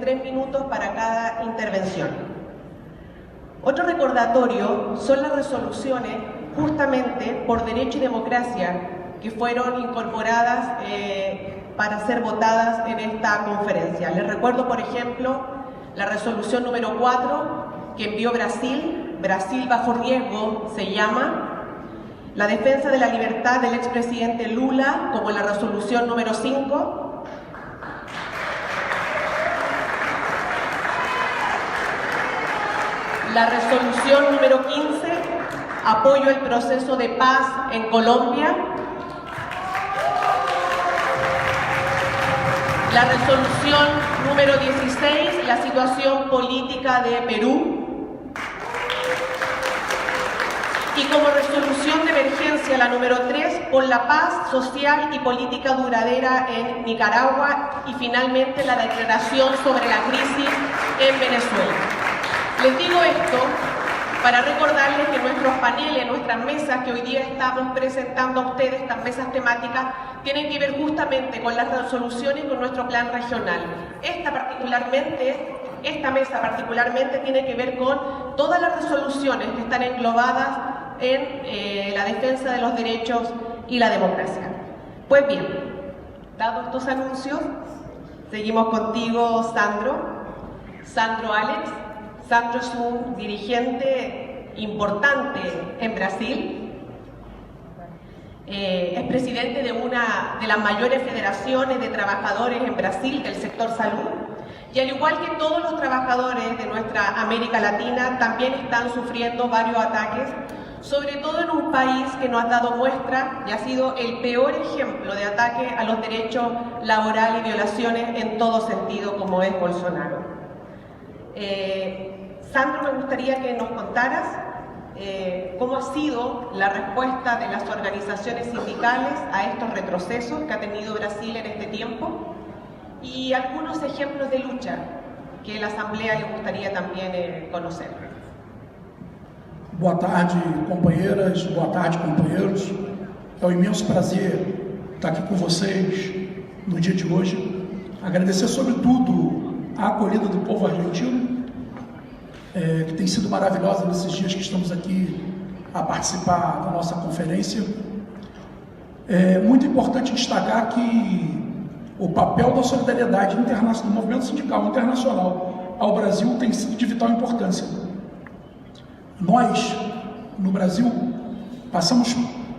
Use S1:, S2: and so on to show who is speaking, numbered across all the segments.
S1: 3 minutos para cada intervención. Otro recordatorio son las resoluciones justamente por Derecho y Democracia que fueron incorporadas para ser votadas en esta conferencia. Les recuerdo, por ejemplo, la resolución número 4 que envió Brasil bajo riesgo se llama, la defensa de la libertad del expresidente Lula, como la resolución número 5, la resolución número 15, apoyo al proceso de paz en Colombia, la resolución número 16, la situación política de Perú, y como resolución de emergencia la número 3, por la paz social y política duradera en Nicaragua, y finalmente la declaración sobre la crisis en Venezuela. Les digo esto para recordarles que nuestros paneles, nuestras mesas que hoy día estamos presentando a ustedes, estas mesas temáticas, tienen que ver justamente con las resoluciones y con nuestro plan regional. Esta mesa particularmente tiene que ver con todas las resoluciones que están englobadas en la defensa de los derechos y la democracia. Pues bien, dados estos anuncios, seguimos contigo, Sandro Alex. Sandro es un dirigente importante en Brasil, es presidente de una de las mayores federaciones de trabajadores en Brasil del sector salud, y al igual que todos los trabajadores de nuestra América Latina, también están sufriendo varios ataques, sobre todo en un país que nos ha dado muestra y ha sido el peor ejemplo de ataque a los derechos laborales y violaciones en todo sentido, como es Bolsonaro. Sandro, me gustaría que nos contaras cómo ha sido la respuesta de las organizaciones sindicales a estos retrocesos que ha tenido Brasil en este tiempo y algunos ejemplos de lucha que la Asamblea le gustaría también conocer.
S2: Boa tarde, companheiras, boa tarde, companheiros. É um imenso prazer estar aqui com vocês no dia de hoje. Agradecer, sobretudo, a acolhida do povo argentino, que tem sido maravilhosa nesses dias que estamos aqui a participar da nossa conferência. É muito importante destacar que o papel da solidariedade internacional, do movimento sindical internacional ao Brasil tem sido de vital importância. Nós, no Brasil, passamos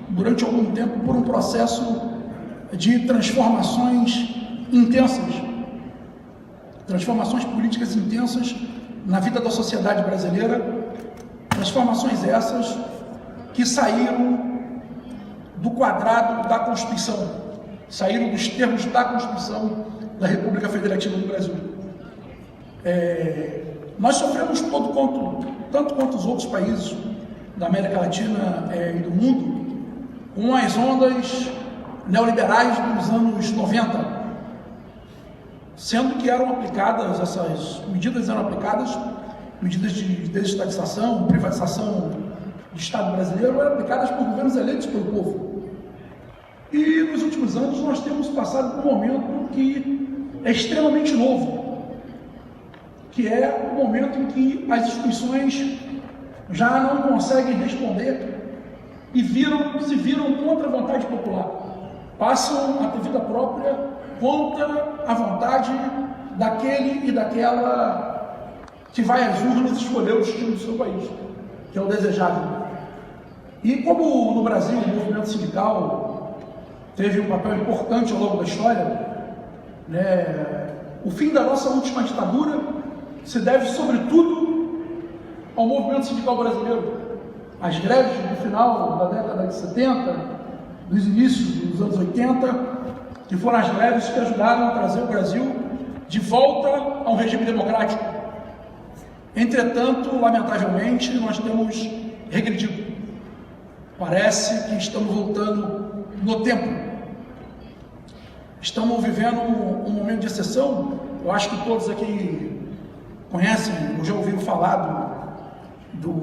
S2: durante algum tempo por um processo de transformações intensas, transformações políticas intensas na vida da sociedade brasileira, transformações essas que saíram do quadrado da Constituição, saíram dos termos da Constituição da República Federativa do Brasil. Nós sofremos tanto quanto os outros países da América Latina e do mundo, com as ondas neoliberais dos anos 90, sendo que essas medidas eram aplicadas, medidas de desestatização, privatização do Estado brasileiro, eram aplicadas por governos eleitos pelo povo. E nos últimos anos nós temos passado por um momento que é extremamente novo, que é o momento em que as instituições já não conseguem responder e se viram contra a vontade popular. Passam a ter vida própria contra a vontade daquele e daquela que vai às urnas escolher o destino do seu país, que é o desejável. E como no Brasil o movimento sindical teve um papel importante ao longo da história, o fim da nossa última ditadura se deve, sobretudo, ao movimento sindical brasileiro. As greves do final da década de 70, dos inícios dos anos 80, que foram as greves que ajudaram a trazer o Brasil de volta a um regime democrático. Entretanto, lamentavelmente, nós temos regredido. Parece que estamos voltando no tempo. Estamos vivendo um momento de exceção. Eu acho que todos aqui conhecem, ou já ouviram falar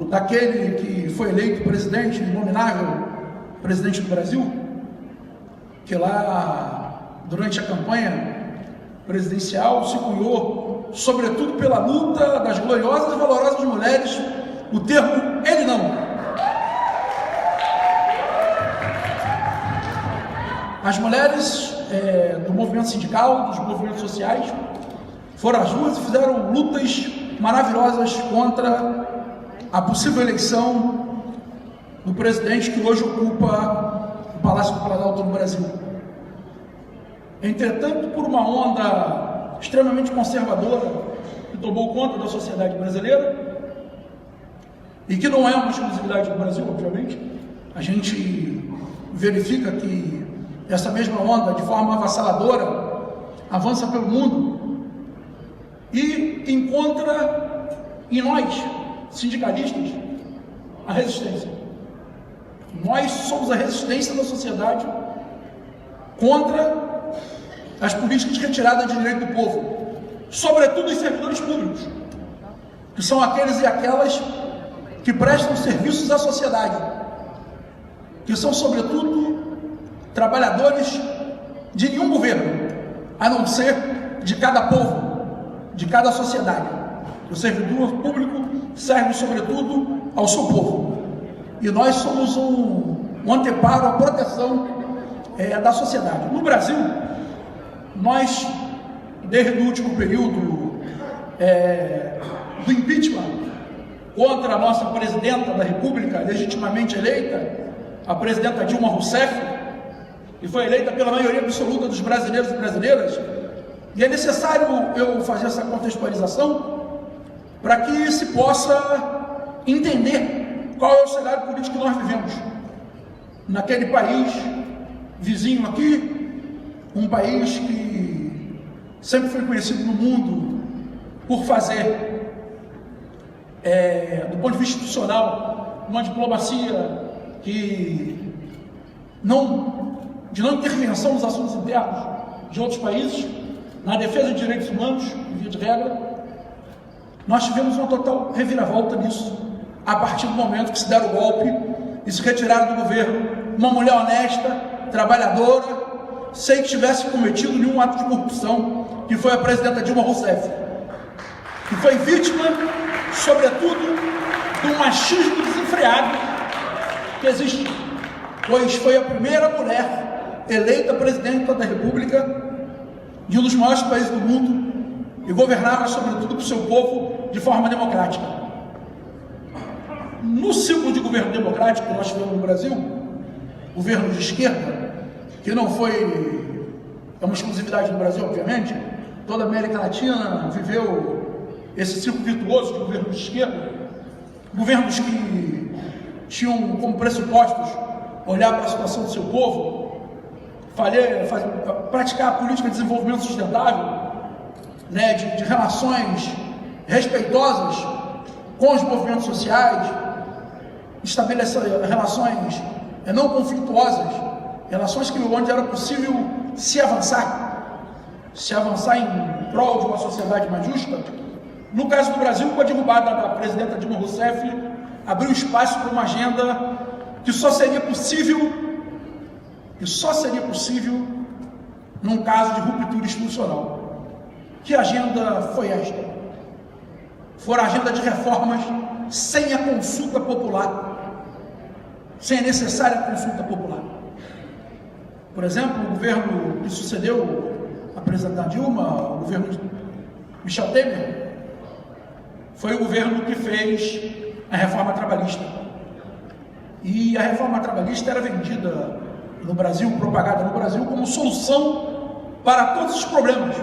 S2: daquele que foi eleito presidente, inominável presidente do Brasil, que lá, durante a campanha presidencial, se cunhou sobretudo pela luta das gloriosas e valorosas mulheres, o termo ele não. As mulheres do movimento sindical, dos movimentos sociais, foram às ruas e fizeram lutas maravilhosas contra a possível eleição do presidente que hoje ocupa o Palácio do Planalto no Brasil. Entretanto, por uma onda extremamente conservadora que tomou conta da sociedade brasileira, e que não é uma exclusividade do Brasil, obviamente, a gente verifica que essa mesma onda, de forma avassaladora, avança pelo mundo e encontra em nós, sindicalistas, a resistência. Nós somos a resistência da sociedade contra as políticas de retirada de direito do povo, sobretudo os servidores públicos, que são aqueles e aquelas que prestam serviços à sociedade, que são, sobretudo, trabalhadores de nenhum governo, a não ser de cada povo, de cada sociedade. O servidor público serve, sobretudo, ao seu povo. E nós somos um anteparo à proteção da sociedade. No Brasil, nós, desde o último período do impeachment contra a nossa presidenta da República, legitimamente eleita, a presidenta Dilma Rousseff, que foi eleita pela maioria absoluta dos brasileiros e brasileiras, e é necessário eu fazer essa contextualização para que se possa entender qual é o cenário político que nós vivemos naquele país vizinho aqui, um país que sempre foi conhecido no mundo por fazer, do ponto de vista institucional, uma diplomacia de não intervenção nos assuntos internos de outros países, na defesa de direitos humanos, via de regra. Nós tivemos uma total reviravolta nisso, a partir do momento que se deram o golpe e se retiraram do governo uma mulher honesta, trabalhadora, sem que tivesse cometido nenhum ato de corrupção, que foi a presidenta Dilma Rousseff, que foi vítima, sobretudo, de um machismo desenfreado que existe, pois foi a primeira mulher eleita presidenta da República de um dos maiores países do mundo e governava, sobretudo, para o seu povo de forma democrática. No ciclo de governo democrático que nós tivemos no Brasil, governo de esquerda, que não foi uma exclusividade do Brasil, obviamente, toda a América Latina viveu esse ciclo virtuoso de governo de esquerda, governos que tinham como pressupostos olhar para a situação do seu povo, praticar a política de desenvolvimento sustentável, né, de relações respeitosas com os movimentos sociais, estabelecer relações não conflituosas, relações onde era possível se avançar em prol de uma sociedade mais justa. No caso do Brasil, com a derrubada da presidenta Dilma Rousseff, abriu espaço para uma agenda que só seria possível num caso de ruptura institucional. Que agenda foi esta? Foi a agenda de reformas sem a consulta popular, sem a necessária consulta popular. Por exemplo, o governo que sucedeu a presidenta Dilma, o governo de Michel Temer, foi o governo que fez a reforma trabalhista. E a reforma trabalhista era vendida no Brasil, propagada no Brasil, como solução para todos os problemas.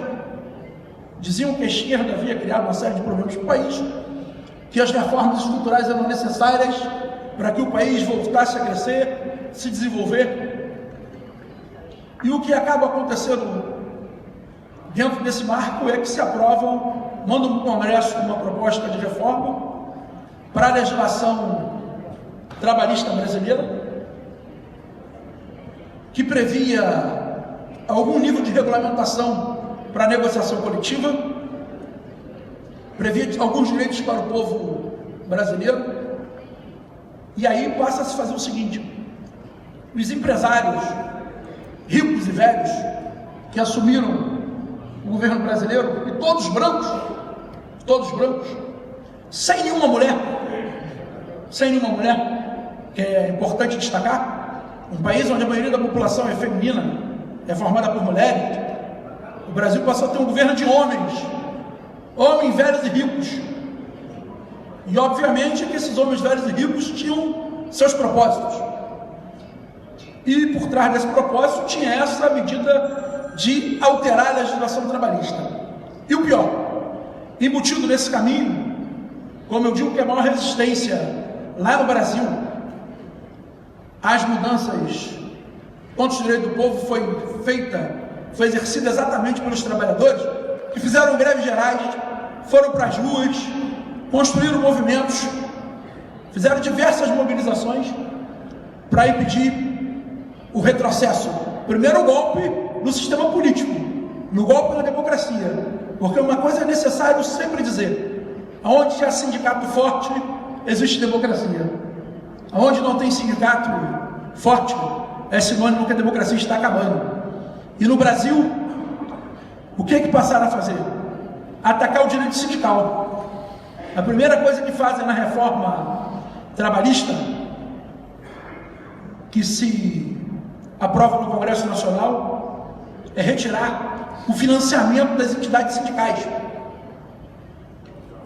S2: Diziam que a esquerda havia criado uma série de problemas para o país, que as reformas estruturais eram necessárias para que o país voltasse a crescer, se desenvolver. E o que acaba acontecendo dentro desse marco é que se aprovam, mandam para o Congresso uma proposta de reforma para a legislação trabalhista brasileira, que previa algum nível de regulamentação para a negociação coletiva, previa alguns direitos para o povo brasileiro, e aí passa a se fazer o seguinte: os empresários ricos e velhos que assumiram o governo brasileiro, e todos brancos, todos brancos, sem nenhuma mulher, que é importante destacar, um país onde a maioria da população é feminina, é formada por mulheres. O Brasil passou a ter um governo de homens velhos e ricos. E obviamente que esses homens velhos e ricos tinham seus propósitos. E por trás desse propósito tinha essa medida de alterar a legislação trabalhista. E o pior, embutido nesse caminho, como eu digo que a maior resistência lá no Brasil às mudanças contra os direitos do povo foi exercida exatamente pelos trabalhadores, que fizeram greves gerais, foram para as ruas, construíram movimentos, fizeram diversas mobilizações para impedir o retrocesso. Primeiro, o golpe no sistema político, no golpe na democracia, porque uma coisa é necessário sempre dizer: aonde há sindicato forte, existe democracia. Aonde não tem sindicato forte, é sinônimo que a democracia está acabando. E no Brasil, o que passaram a fazer? Atacar o direito sindical. A primeira coisa que fazem na reforma trabalhista, que se aprova no Congresso Nacional, é retirar o financiamento das entidades sindicais.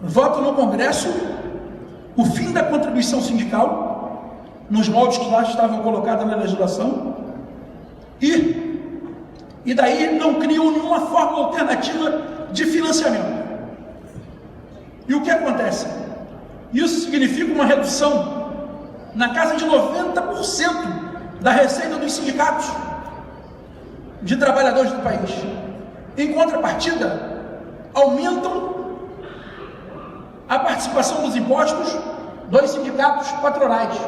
S2: Votam no Congresso o fim da contribuição sindical, nos moldes que lá estavam colocados na legislação, e daí não criam nenhuma forma alternativa de financiamento. E o que acontece? Isso significa uma redução na casa de 90% da receita dos sindicatos de trabalhadores do país. Em contrapartida, aumentam a participação dos impostos dos sindicatos patronais.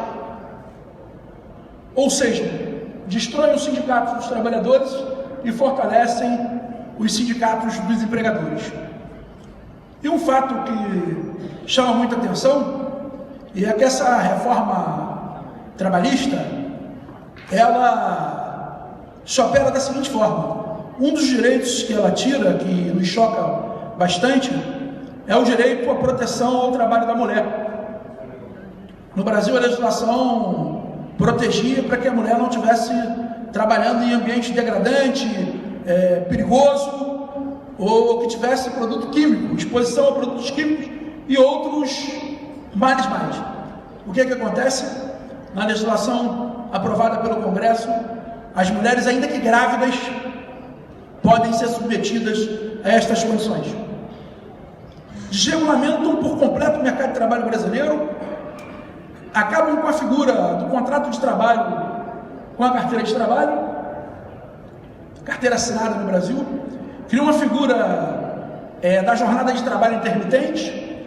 S2: Ou seja, destroem os sindicatos dos trabalhadores e fortalecem os sindicatos dos empregadores. E um fato que chama muita atenção é que essa reforma trabalhista, ela se opera da seguinte forma: um dos direitos que ela tira, que nos choca bastante, é o direito à proteção ao trabalho da mulher. No Brasil, a legislação protegia para que a mulher não estivesse trabalhando em ambiente degradante, perigoso, ou que tivesse produto químico, exposição a produtos químicos e outros males mais. O que acontece? Na legislação aprovada pelo Congresso, as mulheres, ainda que grávidas, podem ser submetidas a estas condições. Desregulamentam por completo o mercado de trabalho brasileiro, acabam com a figura do contrato de trabalho com a carteira de trabalho, carteira assinada no Brasil, criam uma figura da jornada de trabalho intermitente,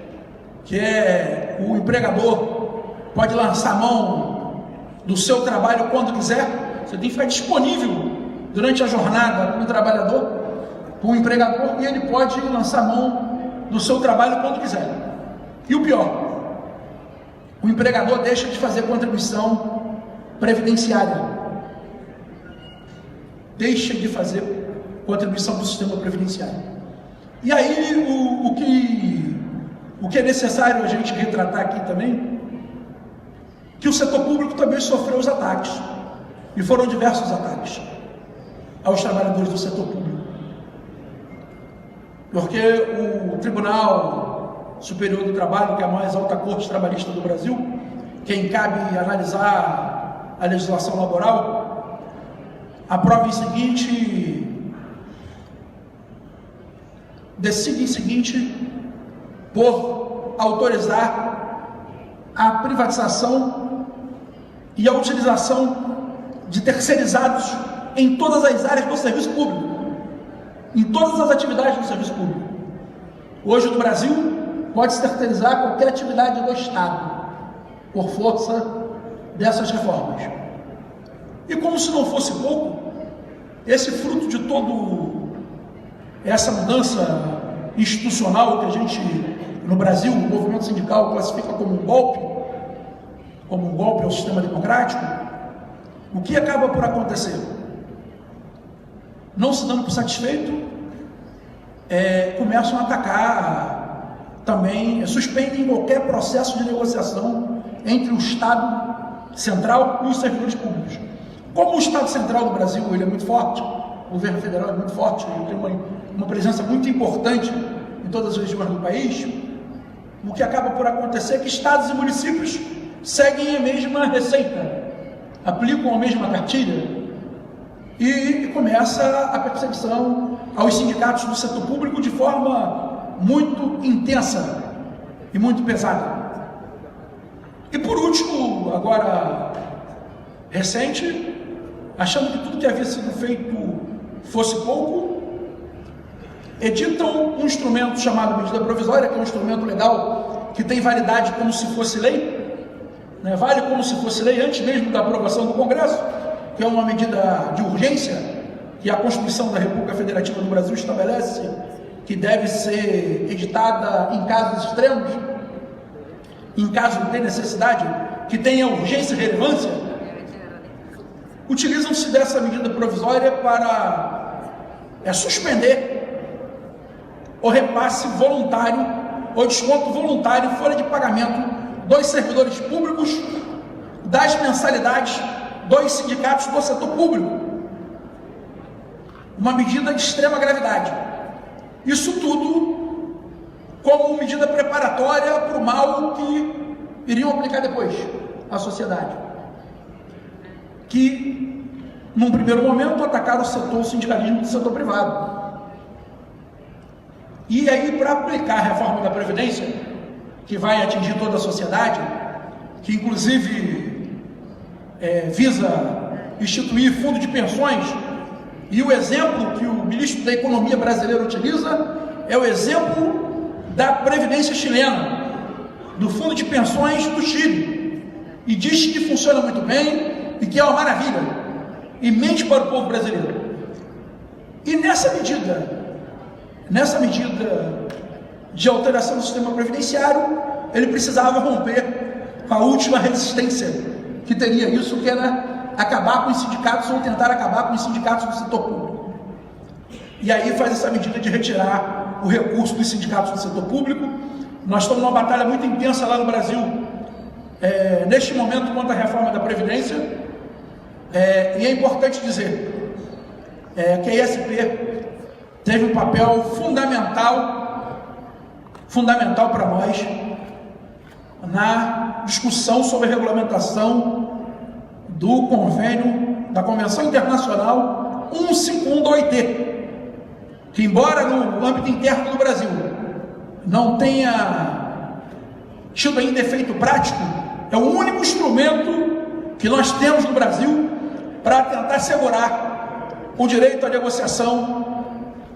S2: que é o empregador pode lançar a mão do seu trabalho quando quiser. Você tem que ficar disponível durante a jornada para o trabalhador, para o empregador, e ele pode lançar a mão do seu trabalho quando quiser. E o pior, o empregador deixa de fazer contribuição previdenciária. Deixa de fazer contribuição para o sistema previdenciário. E aí, o que é necessário a gente retratar aqui também, que o setor público também sofreu os ataques, e foram diversos ataques aos trabalhadores do setor público. Porque o Tribunal Superior do Trabalho, que é a mais alta corte trabalhista do Brasil, quem cabe analisar a legislação laboral, decide em seguinte por autorizar a privatização e a utilização de terceirizados em todas as áreas do serviço público, em todas as atividades do serviço público. Hoje no Brasil pode-se terceirizar qualquer atividade do Estado, por força dessas reformas. E como se não fosse pouco, esse fruto de todo essa mudança institucional que a gente, no Brasil, o movimento sindical classifica como um golpe ao sistema democrático, o que acaba por acontecer? Não se dando por satisfeito, começam a atacar também suspendem qualquer processo de negociação entre o Estado Central e os servidores públicos. Como o Estado Central do Brasil ele é muito forte, o governo federal é muito forte, ele tem uma presença muito importante em todas as regiões do país, o que acaba por acontecer é que estados e municípios seguem a mesma receita, aplicam a mesma cartilha, e começa a perseguição aos sindicatos do setor público de forma muito intensa e muito pesada. E por último, agora recente, achando que tudo que havia sido feito fosse pouco, editam um instrumento chamado medida provisória, que é um instrumento legal que tem validade como se fosse lei, né? Vale como se fosse lei antes mesmo da aprovação do Congresso, que é uma medida de urgência que a Constituição da República Federativa do Brasil estabelece que deve ser editada em casos extremos, em caso de necessidade, que tenha urgência e relevância. Utilizam-se dessa medida provisória para suspender o repasse voluntário ou desconto voluntário fora de pagamento dos servidores públicos das mensalidades dos sindicatos do setor público. Uma medida de extrema gravidade. Isso tudo como medida preparatória para o mal que iriam aplicar depois à sociedade. Que, num primeiro momento, atacaram o sindicalismo do setor privado. E aí, para aplicar a reforma da Previdência, que vai atingir toda a sociedade, que inclusive visa instituir fundo de pensões, e o exemplo que o ministro da Economia brasileiro utiliza é o exemplo da Previdência chilena, do fundo de pensões do Chile, e diz que funciona muito bem e que é uma maravilha, e mente para o povo brasileiro. E nessa medida de alteração do sistema previdenciário, ele precisava romper com a última resistência que teria isso, que era acabar com os sindicatos ou tentar acabar com os sindicatos do setor público. E aí faz essa medida de retirar o recurso dos sindicatos do setor público. Nós estamos numa batalha muito intensa lá no Brasil, neste momento, contra a reforma da Previdência, e é importante dizer que a ISP teve um papel fundamental para nós na discussão sobre a regulamentação do convênio da Convenção Internacional 151 da OIT, que embora no âmbito interno do Brasil não tenha tido ainda efeito prático, é o único instrumento que nós temos no Brasil para tentar assegurar o direito à negociação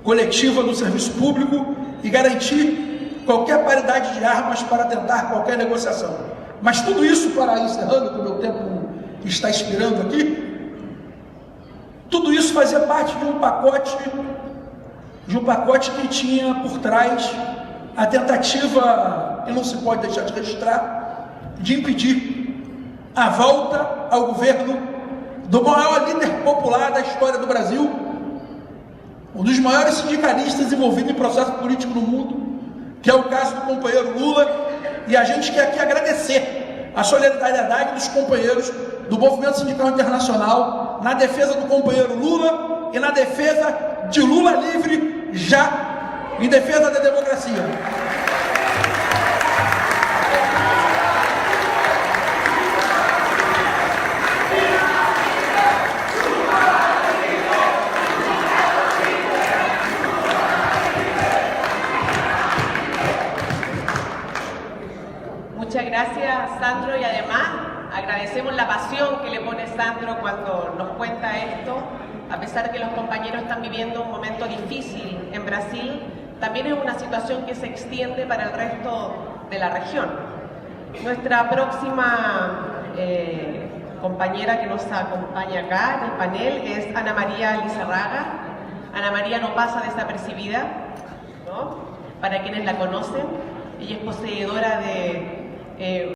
S2: coletiva do serviço público e garantir qualquer paridade de armas para tentar qualquer negociação. Mas tudo isso, para encerrando, que o meu tempo está expirando aqui, tudo isso fazia parte de um pacote que tinha por trás a tentativa, e não se pode deixar de registrar, de impedir a volta ao governo do maior líder popular da história do Brasil, um dos maiores sindicalistas envolvidos em processo político no mundo, que é o caso do companheiro Lula. E a gente quer aqui agradecer a solidariedade dos companheiros do Movimento Sindical Internacional na defesa do companheiro Lula e na defesa de Lula livre, já em defesa da democracia.
S1: Muchas gracias, Sandro, y además agradecemos la pasión que le pone Sandro cuando nos cuenta esto. A pesar de que los compañeros están viviendo un momento difícil en Brasil, también es una situación que se extiende para el resto de la región. Nuestra próxima compañera que nos acompaña acá en el panel es Ana María Lizarraga. Ana María no pasa desapercibida, ¿no? Para quienes la conocen, ella es poseedora de